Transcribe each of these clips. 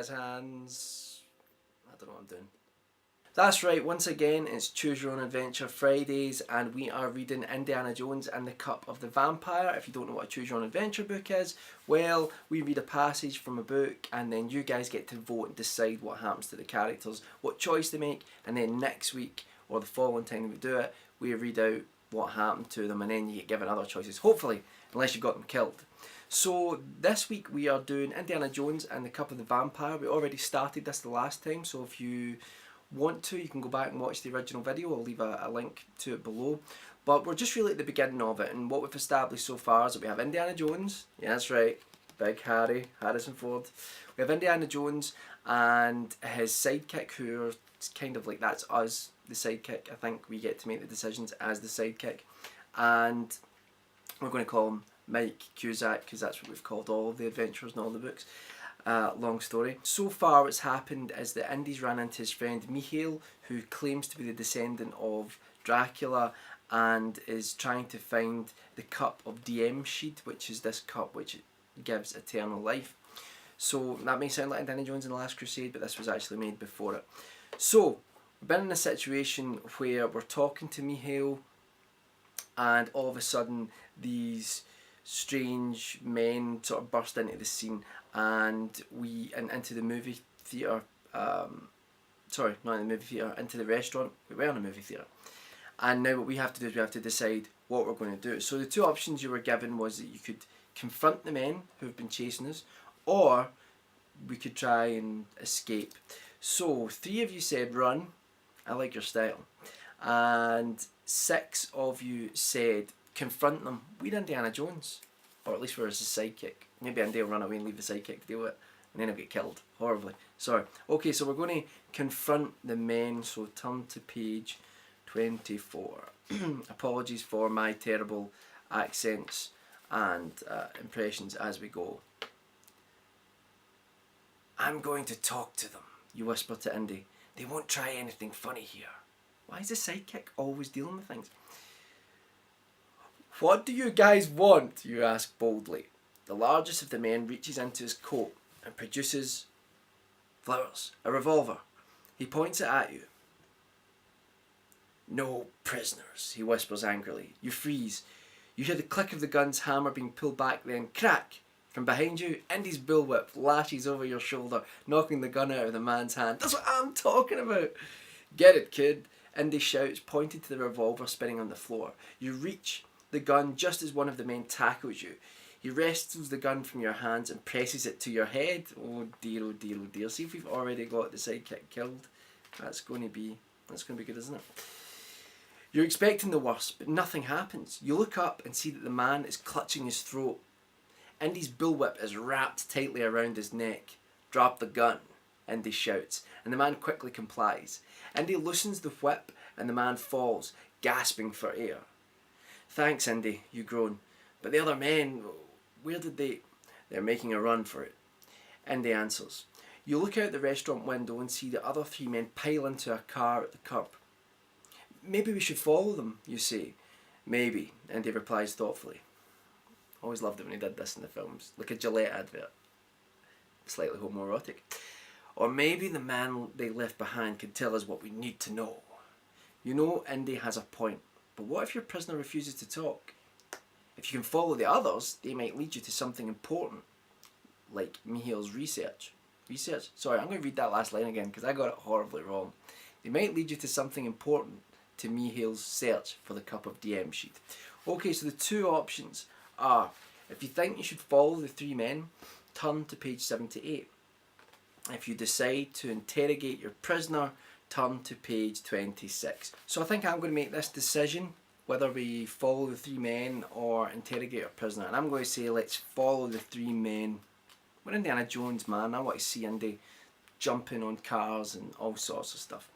jazz hands. I don't know what I'm doing. That's right, once again it's Choose Your Own Adventure Fridays and we are reading Indiana Jones and the Cup of the Vampire. If you don't know what a Choose Your Own Adventure book is, well, we read a passage from a book and then you guys get to vote and decide what happens to the characters, what choice they make, and then next week or the following time we do it, we read out what happened to them and then you get given other choices, hopefully, unless you've got them killed. So this week we are doing Indiana Jones and the Cup of the Vampire. We already started this the last time, so if you want to, you can go back and watch the original video. I'll leave a link to it below. But we're just really at the beginning of it, and what we've established so far is that we have Indiana Jones, yeah that's right, Big Harrison Ford. We have Indiana Jones and his sidekick, who are kind of like, that's us, the sidekick. I think we get to make the decisions as the sidekick. And we're going to call him Mike Cusack, because that's what we've called all of the adventures in all the books. Long story. So far what's happened is that Indy's ran into his friend Mikhail, who claims to be the descendant of Dracula and is trying to find the cup of Diemsheed, which is this cup which gives eternal life. So that may sound like Indiana Jones and the Last Crusade, but this was actually made before it. So we've been in a situation where we're talking to Mikhail and all of a sudden these strange men sort of burst into the scene and into the movie theatre, sorry, not in the movie theatre, into the restaurant. We were in a movie theatre. And now what we have to do is we have to decide what we're going to do. So the two options you were given was that you could confront the men who have been chasing us, or we could try and escape. So 3 of you said run. I like your style. And 6 of you said confront them. We're Indiana Jones, or at least we're his sidekick. Maybe Andy will run away and leave the sidekick to deal with it, and then he'll get killed horribly. Sorry. Okay, so we're going to confront the men. So turn to page 24. Apologies for my terrible accents and impressions as we go. I'm going to talk to them, you whisper to Indy. They won't try anything funny here. Why is the sidekick always dealing with things? What do you guys want? You ask boldly. The largest of the men reaches into his coat and produces flowers, a revolver. He points it at you. No prisoners, he whispers angrily. You freeze. You hear the click of the gun's hammer being pulled back, then crack! From behind you, Indy's bullwhip lashes over your shoulder, knocking the gun out of the man's hand. That's what I'm talking about! Get it, kid, Indy shouts, pointing to the revolver spinning on the floor. You reach the gun just as one of the men tackles you. He wrestles the gun from your hands and presses it to your head. Oh dear, oh dear, oh dear. See if we've already got the sidekick killed. That's going to be good, isn't it? You're expecting the worst, but nothing happens. You look up and see that the man is clutching his throat. Indy's bullwhip is wrapped tightly around his neck. Drop the gun, Indy shouts, and the man quickly complies. Indy loosens the whip and the man falls, gasping for air. Thanks, Indy, you groan. But the other men, where did they... They're making a run for it. Indy answers. You look out the restaurant window and see the other 3 men pile into a car at the curb. Maybe we should follow them, you say. Maybe, Indy replies thoughtfully. Always loved it when he did this in the films. Like a Gillette advert. Slightly homoerotic. Or maybe the man they left behind could tell us what we need to know. You know, Indy has a point. But what if your prisoner refuses to talk? If you can follow the others, they might lead you to something important. Like Mikhail's research. Research? Sorry, I'm going to read that last line again because I got it horribly wrong. They might lead you to something important, to Mikhail's search for the cup of Diemsheed. Okay, so the 2 options are, if you think you should follow the 3 men, turn to page 78. If you decide to interrogate your prisoner, turn to page 26. So I think I'm going to make this decision, whether we follow the 3 men or interrogate our prisoner. And I'm going to say let's follow the 3 men. We're Indiana Jones, man. I want to see Indy jumping on cars and all sorts of stuff.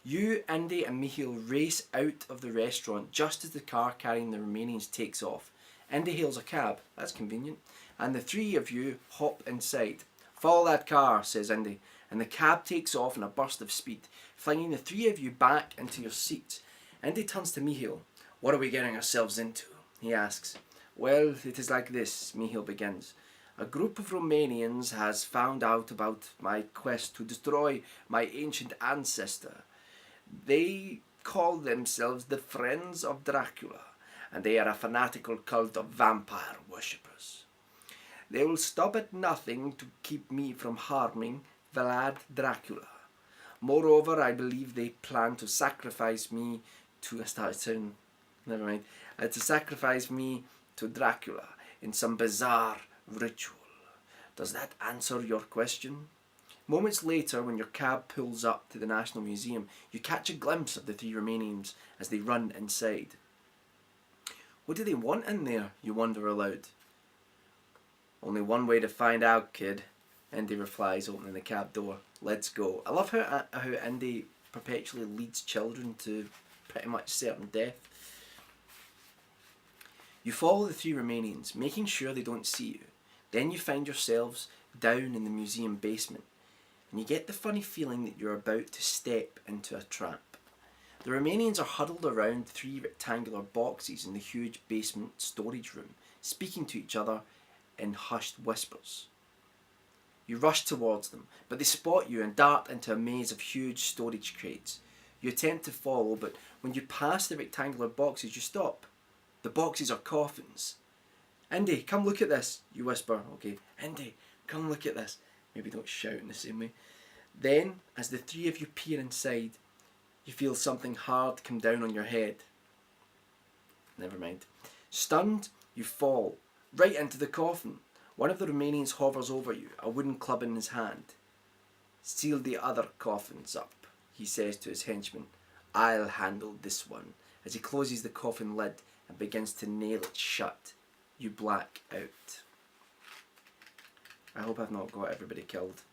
You, Indy and Mikhail race out of the restaurant just as the car carrying the Romanians takes off. Indy hails a cab, that's convenient, and the 3 of you hop inside. Follow that car, says Indy, and the cab takes off in a burst of speed, flinging the 3 of you back into your seats. Indy turns to Mikhail. What are we getting ourselves into? He asks. Well, it is like this, Mikhail begins. A group of Romanians has found out about my quest to destroy my ancient ancestor. They call themselves the Friends of Dracula, and they are a fanatical cult of vampire worshippers. They will stop at nothing to keep me from harming Vlad Dracula. Moreover, I believe they plan to sacrifice me to... I started sounding... Never mind. To sacrifice me to Dracula in some bizarre ritual. Does that answer your question? Moments later, when your cab pulls up to the National Museum, you catch a glimpse of the three Romanians as they run inside. What do they want in there, you wonder aloud. Only one way to find out, kid, Indy replies, opening the cab door. Let's go. I love how Indy perpetually leads children to pretty much certain death. You follow the three Romanians, making sure they don't see you. Then you find yourselves down in the museum basement, and you get the funny feeling that you're about to step into a trap. The Romanians are huddled around three rectangular boxes in the huge basement storage room, speaking to each other in hushed whispers. You rush towards them, but they spot you and dart into a maze of huge storage crates. You attempt to follow, but when you pass the rectangular boxes, you stop. The boxes are coffins. Indy, come look at this, you whisper. Okay, Indy, come look at this. Maybe don't shout in the same way. Then, as the three of you peer inside, you feel something hard come down on your head. Never mind. Stunned, you fall right into the coffin. One of the Romanians hovers over you, a wooden club in his hand. Seal the other coffins up, he says to his henchman. I'll handle this one. As he closes the coffin lid and begins to nail it shut, you black out. I hope I've not got everybody killed.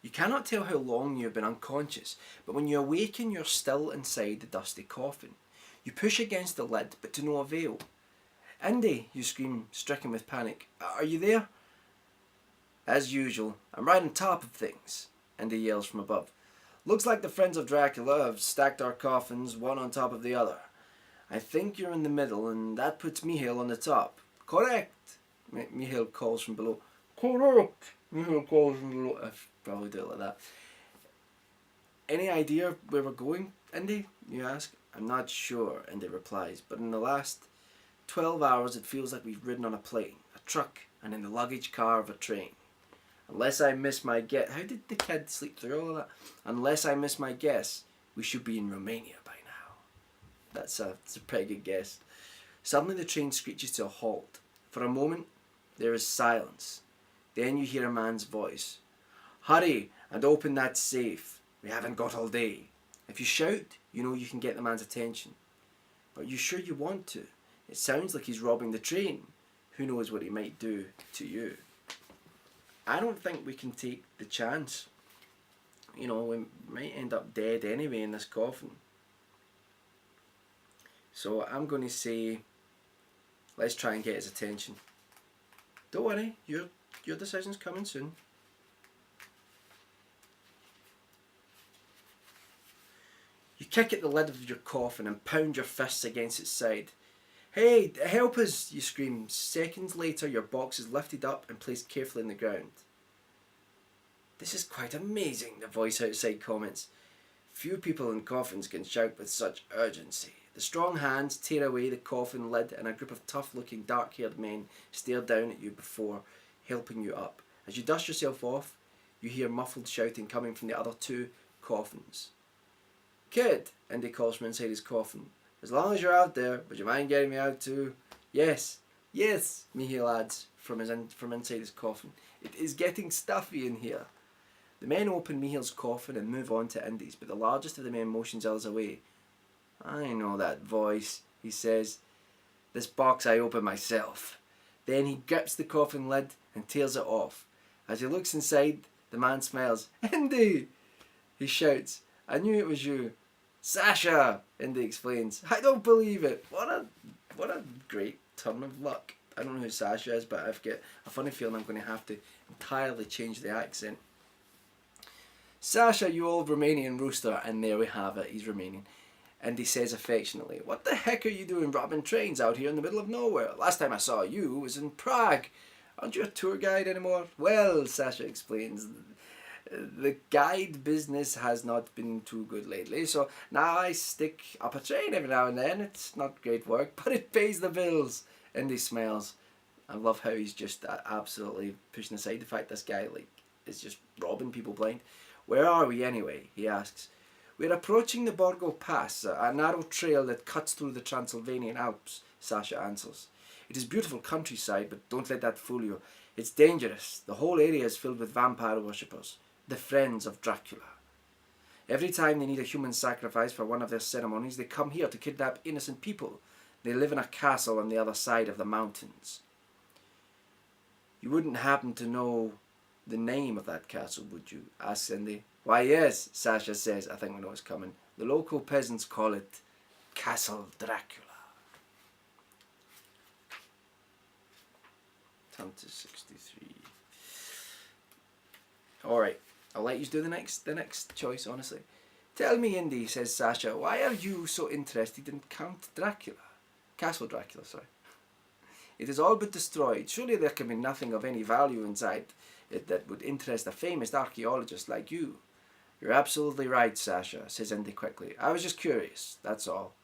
You cannot tell how long you have been unconscious, but when you awaken, you're still inside the dusty coffin. You push against the lid, but to no avail. Indy, you scream, stricken with panic. Are you there? As usual, I'm right on top of things, Indy yells from above. Looks like the Friends of Dracula have stacked our coffins one on top of the other. I think you're in the middle, and that puts Mihail on the top. Correct, Mihail calls from below. Correct, Mihail calls from below. I probably do it like that. Any idea where we're going, Indy? You ask. I'm not sure, Indy replies, but in the last 12 hours it feels like we've ridden on a plane, a truck, and in the luggage car of a train. Unless I miss my guess... How did the kid sleep through all of that? Unless I miss my guess, we should be in Romania by now. That's a pretty good guess. Suddenly the train screeches to a halt. For a moment, there is silence. Then you hear a man's voice. Hurry and open that safe. We haven't got all day. If you shout, you know you can get the man's attention. But are you sure you want to? It sounds like he's robbing the train. Who knows what he might do to you? I don't think we can take the chance. You know, we might end up dead anyway in this coffin. So I'm going to say, let's try and get his attention. Don't worry, your decision's coming soon. You kick at the lid of your coffin and pound your fists against its side. Hey, help us, you scream. Seconds later, your box is lifted up and placed carefully on the ground. This is quite amazing, the voice outside comments. Few people in coffins can shout with such urgency. The strong hands tear away the coffin lid and a group of tough-looking, dark-haired men stare down at you before helping you up. As you dust yourself off, you hear muffled shouting coming from the other two coffins. Kid, Indy calls from inside his coffin. As long as you're out there, would you mind getting me out too? Yes, Mihail adds from inside his coffin. It is getting stuffy in here. The men open Mihail's coffin and move on to Indy's, but the largest of the men motions others away. I know that voice, he says. This box I open myself. Then he grips the coffin lid and tears it off. As he looks inside, the man smiles. Indy! He shouts. I knew it was you. Sasha! Indy explains. I don't believe it. What a great turn of luck. I don't know who Sasha is, but I've got a funny feeling I'm going to have to entirely change the accent. Sasha, you old Romanian rooster. And there we have it. He's Romanian. Indy says affectionately, "What the heck are you doing robbing trains out here in the middle of nowhere? Last time I saw you was in Prague. Aren't you a tour guide anymore?" "Well," Sasha explains, "the guide business has not been too good lately, so now I stick up a train every now and then. It's not great work, but it pays the bills." Indy smiles. I love how he's just absolutely pushing aside the fact this guy is just robbing people blind. "Where are we anyway?" he asks. "We're approaching the Borgo Pass, a narrow trail that cuts through the Transylvanian Alps," Sasha answers. "It is beautiful countryside, but don't let that fool you. It's dangerous. The whole area is filled with vampire worshippers, the friends of Dracula. Every time they need a human sacrifice for one of their ceremonies, they come here to kidnap innocent people. They live in a castle on the other side of the mountains." "You wouldn't happen to know the name of that castle, would you?" asks Indy. "Why, yes," Sasha says. "I think we know what's coming. The local peasants call it Castle Dracula." Turn to 63. Alright, I'll let you do the next choice, honestly. "Tell me, Indy," says Sasha, "why are you so interested in Castle Dracula, sorry. It is all but destroyed. Surely there can be nothing of any value inside it that would interest a famous archaeologist like you." "You're absolutely right, Sasha," says Indy quickly. "I was just curious, that's all."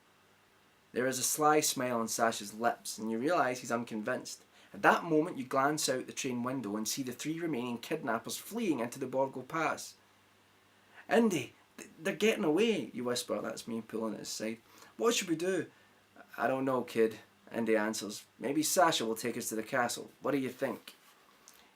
There is a sly smile on Sasha's lips, and you realise he's unconvinced. At that moment, you glance out the train window and see the 3 remaining kidnappers fleeing into the Borgo Pass. "Indy, they're getting away," you whisper. That's me pulling at his side. "What should we do?" "I don't know, kid," Indy answers. "Maybe Sasha will take us to the castle. What do you think?"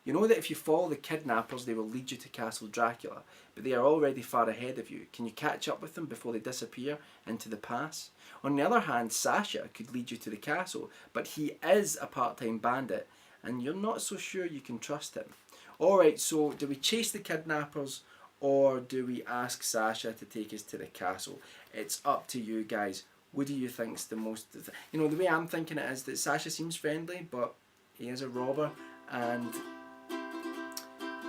You know that if you follow the kidnappers, they will lead you to Castle Dracula, but they are already far ahead of you. Can you catch up with them before they disappear into the pass? On the other hand, Sasha could lead you to the castle, but he is a part-time bandit, and you're not so sure you can trust him. Alright, so do we chase the kidnappers, or do we ask Sasha to take us to the castle? It's up to you guys. What do you think's the most... You know, the way I'm thinking it is that Sasha seems friendly, but he is a robber, and...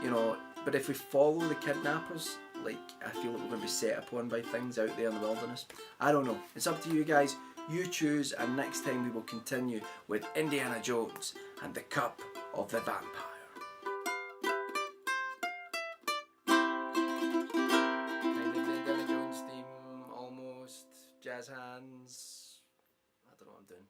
You know, but if we follow the kidnappers, like, I feel like we're going to be set upon by things out there in the wilderness. I don't know. It's up to you guys. You choose, and next time we will continue with Indiana Jones and the Cup of the Vampire. Kind of the Indiana Jones theme, almost. Jazz hands. I don't know what I'm doing.